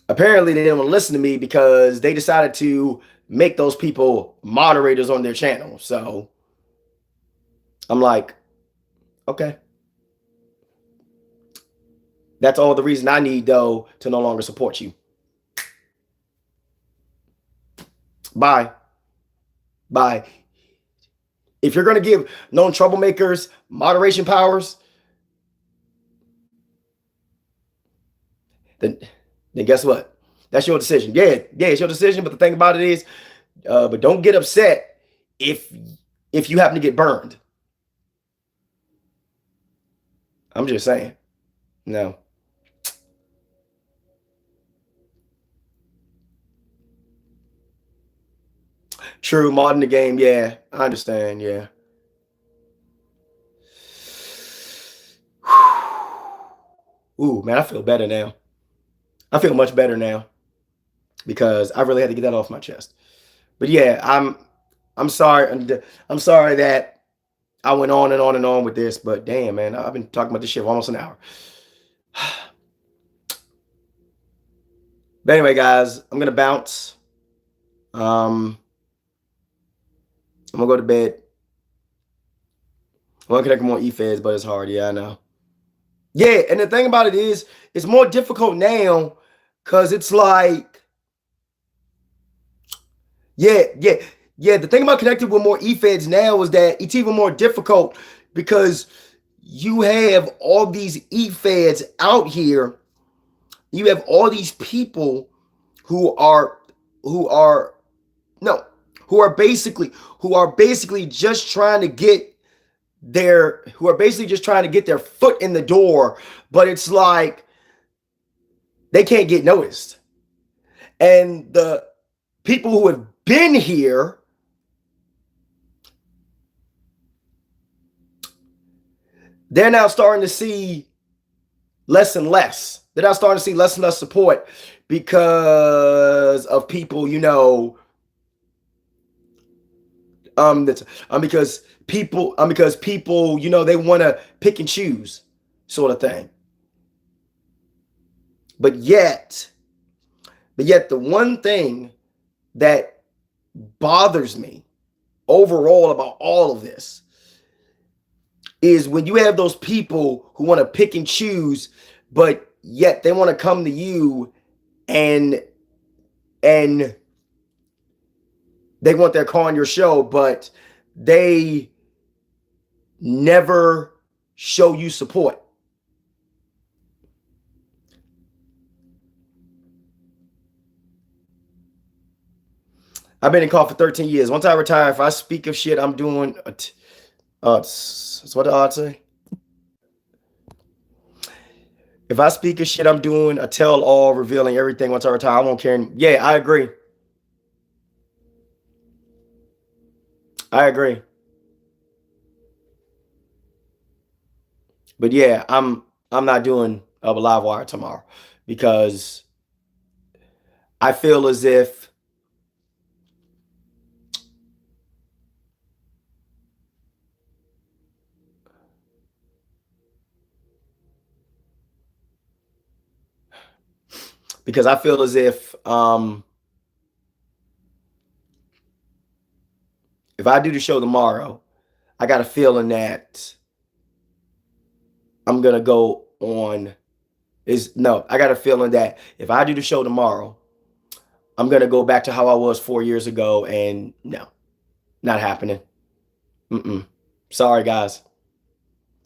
apparently they didn't want to listen to me because they decided to make those people moderators on their channel. So I'm like, okay. That's all the reason I need, though, to no longer support you. Bye. Bye. If you're going to give known troublemakers moderation powers, then guess what? That's your decision. Yeah, it's your decision. But the thing about it is, but don't get upset if you happen to get burned. I'm just saying. No. True, modding the game. Yeah, I understand. Yeah. Ooh, man, I feel better now. I feel much better now because I really had to get that off my chest. But yeah, I'm sorry. I'm sorry that I went on and on and on with this. But damn, man, I've been talking about this shit for almost an hour. But anyway, guys, I'm gonna bounce. I'm gonna go to bed. I want to connect with more e-feds, but it's hard. Yeah, I know. Yeah, and the thing about it is, it's more difficult now because it's like, yeah. The thing about connecting with more e-feds now is that it's even more difficult because you have all these e-feds out here. You have all these people who are who are no who are basically just trying to get their foot in the door, but it's like they can't get noticed. And the people who have been here, they're now starting to see less and less. They're now starting to see less and less support because of people, because people, they want to pick and choose, sort of thing. But yet, the one thing that bothers me overall about all of this is when you have those people who want to pick and choose, but yet they want to come to you and they want their car on your show, but they never show you support. I've been in call for 13 years. Once I retire, if I speak of shit, I'm doing that's what the odds say. If I speak of shit, I'm doing a tell all, revealing everything. Once I retire, I won't care. Yeah, I agree. But yeah, I'm not doing a live wire tomorrow because I feel as if if I do the show tomorrow, I got a feeling that I'm gonna go on. I got a feeling that if I do the show tomorrow, I'm gonna go back to how I was 4 years ago, and no, not happening. Sorry, guys.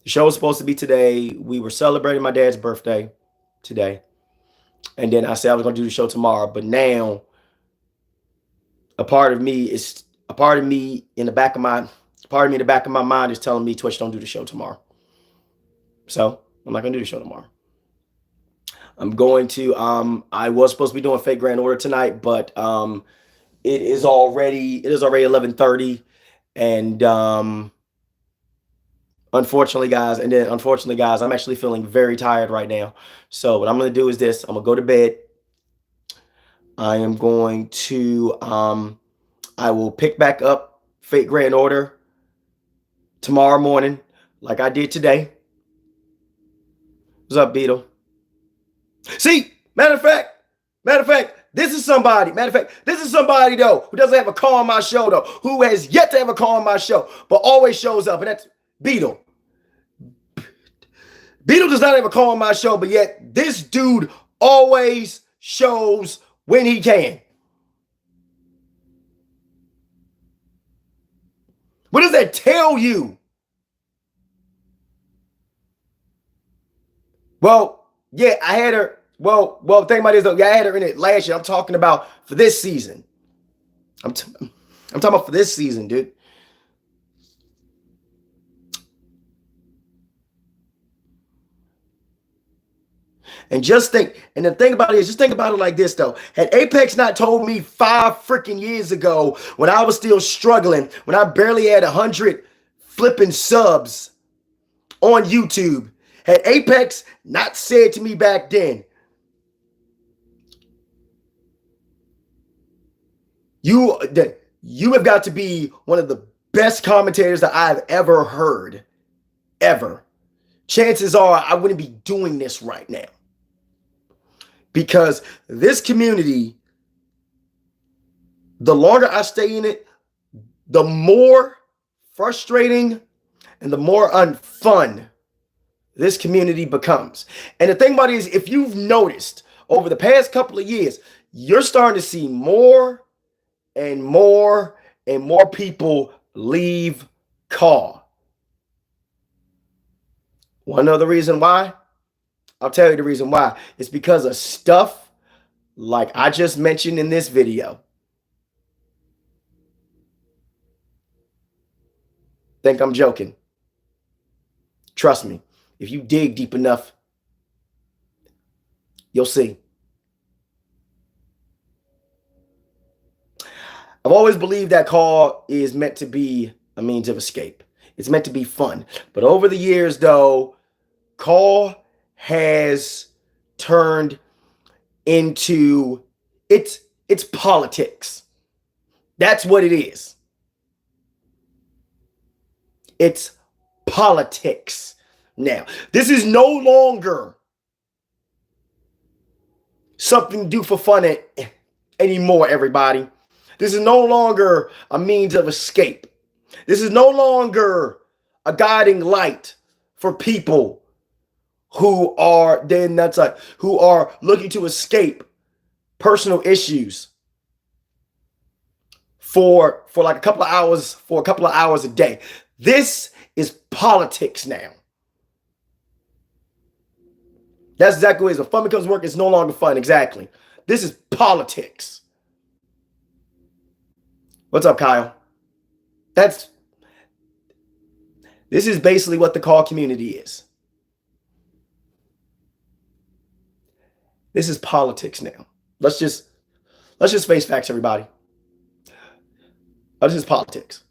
The show was supposed to be today. We were celebrating my dad's birthday today, and then I said I was gonna do the show tomorrow. But now, a part of me in the back of my mind is telling me, Twitch, don't do the show tomorrow. So I'm not gonna do the show tomorrow. I'm going to I was supposed to be doing Fake Grand Order tonight, but it is already 11:30, and unfortunately guys, I'm actually feeling very tired right now. So what I'm gonna do is this. I'm gonna go to bed. I am going to I will pick back up Fake Grand Order tomorrow morning like I did today. What's up, Beetle? See, matter of fact, this is somebody though who doesn't have a call on my show though, who has yet to have a call on my show, but always shows up, and that's Beetle. Beetle does not have a call on my show, but yet this dude always shows when he can. What does that tell you? Well, yeah, I had her. Well, think about this though. Yeah, I had her in it last year. I'm talking about for this season. I'm talking about for this season, dude. And the thing about it is, just think about it like this though. Had Apex not told me 5 freaking years ago, when I was still struggling, when I barely had 100 flipping subs on YouTube, had Apex not said to me back then, you have got to be one of the best commentators that I've ever heard, ever, chances are I wouldn't be doing this right now. Because this community, the longer I stay in it, the more frustrating and the more unfun this community becomes. And the thing about it is, if you've noticed over the past couple of years, you're starting to see more and more and more people leave CAW. One other reason why, I'll tell you the reason why. It's because of stuff like I just mentioned in this video. Think I'm joking? Trust me, if you dig deep enough, you'll see. I've always believed that CAW is meant to be a means of escape. It's meant to be fun. But over the years, though, CAW has turned into it's politics. That's what it is. It's politics. Now, this is no longer something to do for fun anymore, everybody. This is no longer a means of escape. This is no longer a guiding light for people who are who are looking to escape personal issues for like a couple of hours a day. This is politics now. That's exactly what it is. When fun becomes work, it's no longer fun. Exactly. This is politics. What's up, Kyle? This is basically what the CAW community is. This is politics now. Let's just face facts, everybody. This is politics.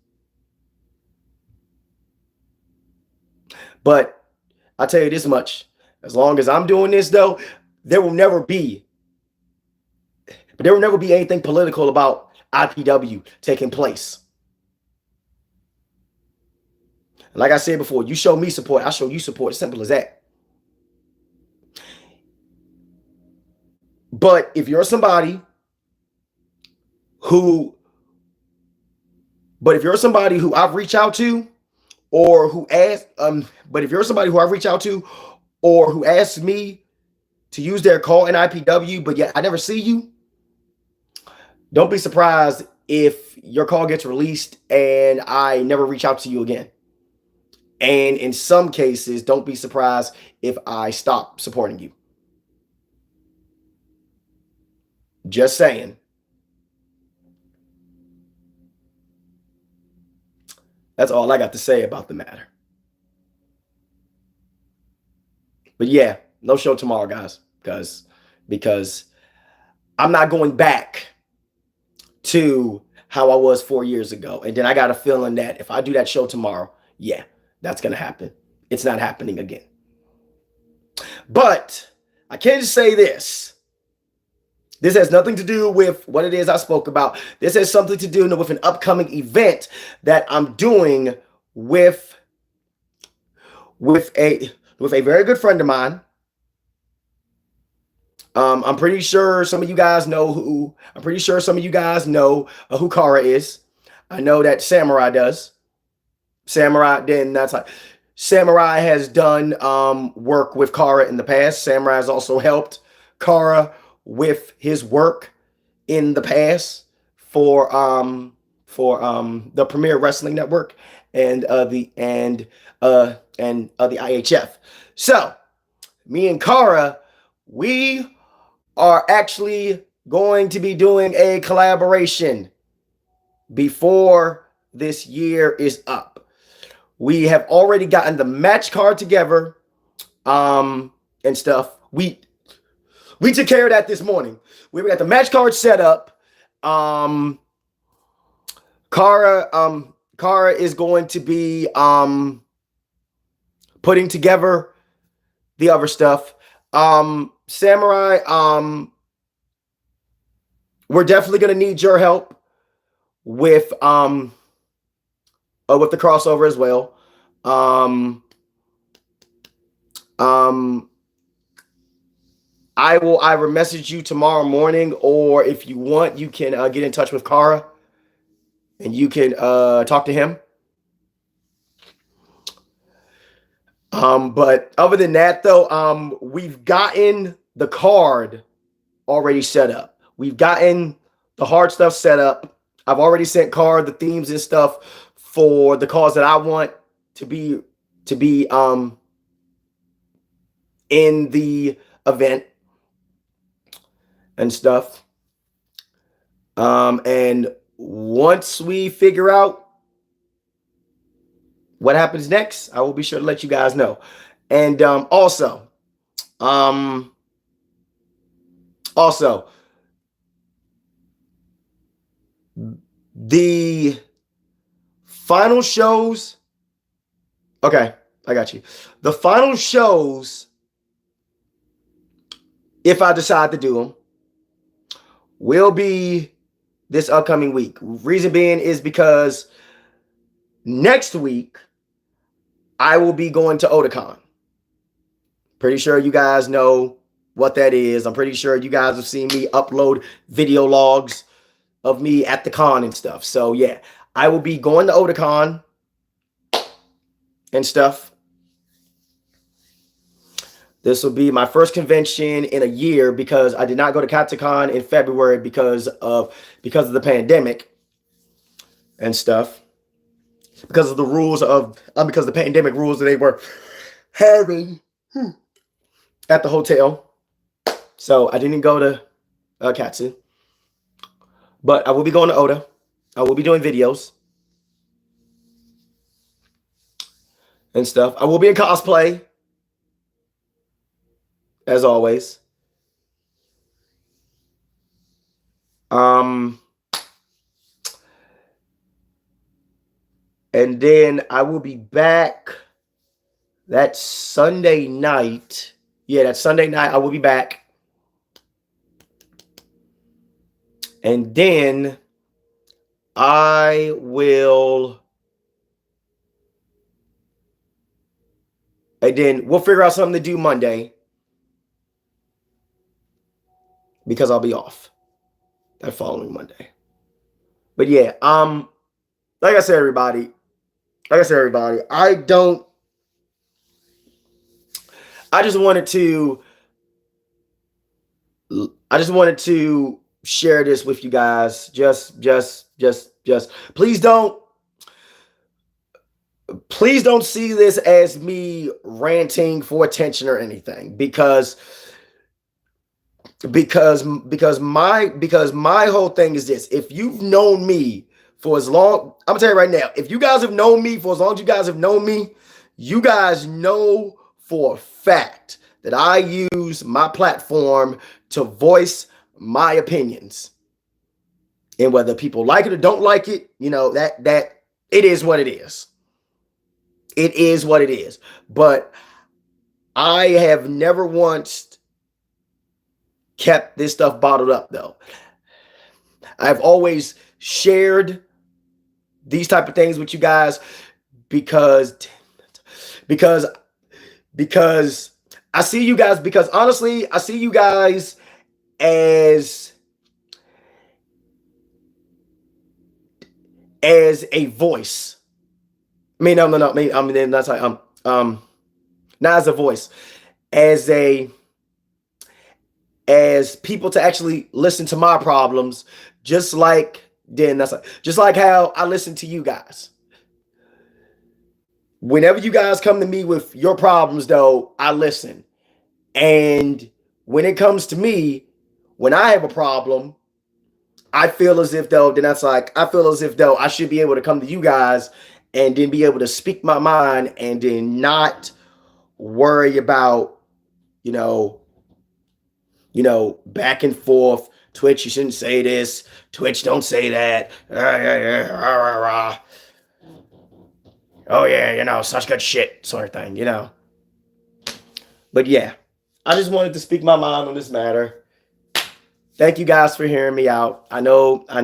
But I'll tell you this much. As long as I'm doing this, though, there will never be anything political about IPW taking place. Like I said before, you show me support, I show you support. As simple as that. But if you're somebody who I've reached out to, or who asks me to use their call in IPW, but yet I never see you, don't be surprised if your call gets released and I never reach out to you again. And in some cases, don't be surprised if I stop supporting you. Just saying. That's all I got to say about the matter. But yeah, no show tomorrow, guys, because I'm not going back to how I was 4 years ago. And then I got a feeling that if I do that show tomorrow, yeah, that's going to happen. It's not happening again. But I can just say this. This has nothing to do with what it is I spoke about. This has something to do with an upcoming event that I'm doing with a very good friend of mine. I'm pretty sure some of you guys know who Kara is. I know that Samurai does. Samurai has done work with Kara in the past. Samurai has also helped Kara with his work in the past for the Premier Wrestling Network and the IHF. So me and Kara, we are actually going to be doing a collaboration before this year is up. We have already gotten the match card together and stuff. We took care of that this morning. We got the match card set up. Kara is going to be putting together the other stuff. Samurai, we're definitely going to need your help with the crossover as well. I will either message you tomorrow morning, or if you want, you can get in touch with Kara and you can talk to him. But other than that, though, we've gotten the card already set up. We've gotten the hard stuff set up. I've already sent card the themes and stuff for the cards that I want to be in the event and stuff. And once we figure out what happens next, I will be sure to let you guys know. And also, the final shows. Okay, I got you. The final shows, if I decide to do them, will be this upcoming week. Reason being is because next week I will be going to Otakon. Pretty sure you guys know what that is. I'm pretty sure you guys have seen me upload video logs of me at the con and stuff. So yeah, I will be going to Otakon and stuff. This will be my first convention in a year because I did not go to Katsucon in February because of the pandemic and stuff. Because of the rules of because of the pandemic rules that they were having at the hotel. So I didn't go to Katsu. But I will be going to Oda. I will be doing videos and stuff. I will be in cosplay, as always. And then I will be back that Sunday night. Yeah, that Sunday night I will be back. And then I will. And then we'll figure out something to do Monday because I'll be off that following Monday. But yeah, like I said, everybody, I just wanted to share this with you guys. Just please don't see this as me ranting for attention or anything, because my whole thing is this. If you've known me for as long, I'm gonna tell you right now, if you guys have known me for as long as you guys have known me, you guys know for a fact that I use my platform to voice my opinions. And whether people like it or don't like it, you know, that it is what it is. It is what it is. But I have never once kept this stuff bottled up, though. I've always shared these type of things with you guys because I see you guys, because honestly, I see you guys as a voice. I mean, not as a voice, as people to actually listen to my problems, just like how I listen to you guys. Whenever you guys come to me with your problems, though, I listen. And when it comes to me, when I have a problem, I feel as if though I should be able to come to you guys and then be able to speak my mind and then not worry about, you know, back and forth. Twitch, you shouldn't say this. Twitch, don't say that. Oh yeah, you know, such good shit sort of thing, you know. But yeah, I just wanted to speak my mind on this matter. Thank you guys for hearing me out. I know I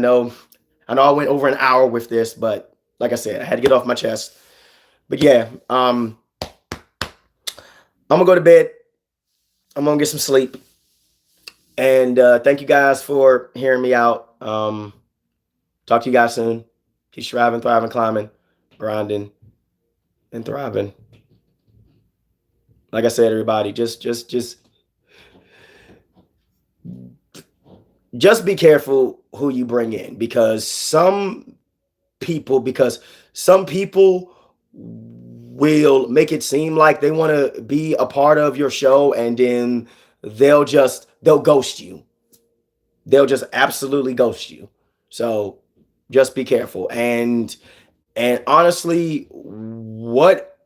went over an hour with this, but like I said, I had to get off my chest. But yeah, I'm gonna go to bed. I'm gonna get some sleep. And thank you guys for hearing me out. Talk to you guys soon. Keep striving, thriving, climbing, grinding, and thriving. like I said, everybody, just be careful who you bring in, because some people will make it seem like they want to be a part of your show, and then they'll ghost you. They'll just absolutely ghost you. So just be careful. And honestly, what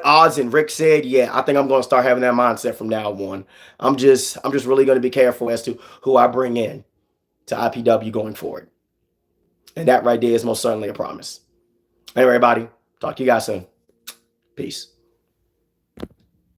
odds and Rick said, yeah, I think I'm going to start having that mindset from now on. I'm just really going to be careful as to who I bring in to IPW going forward. And that right there is most certainly a promise. Anyway, everybody, talk to you guys soon. Peace.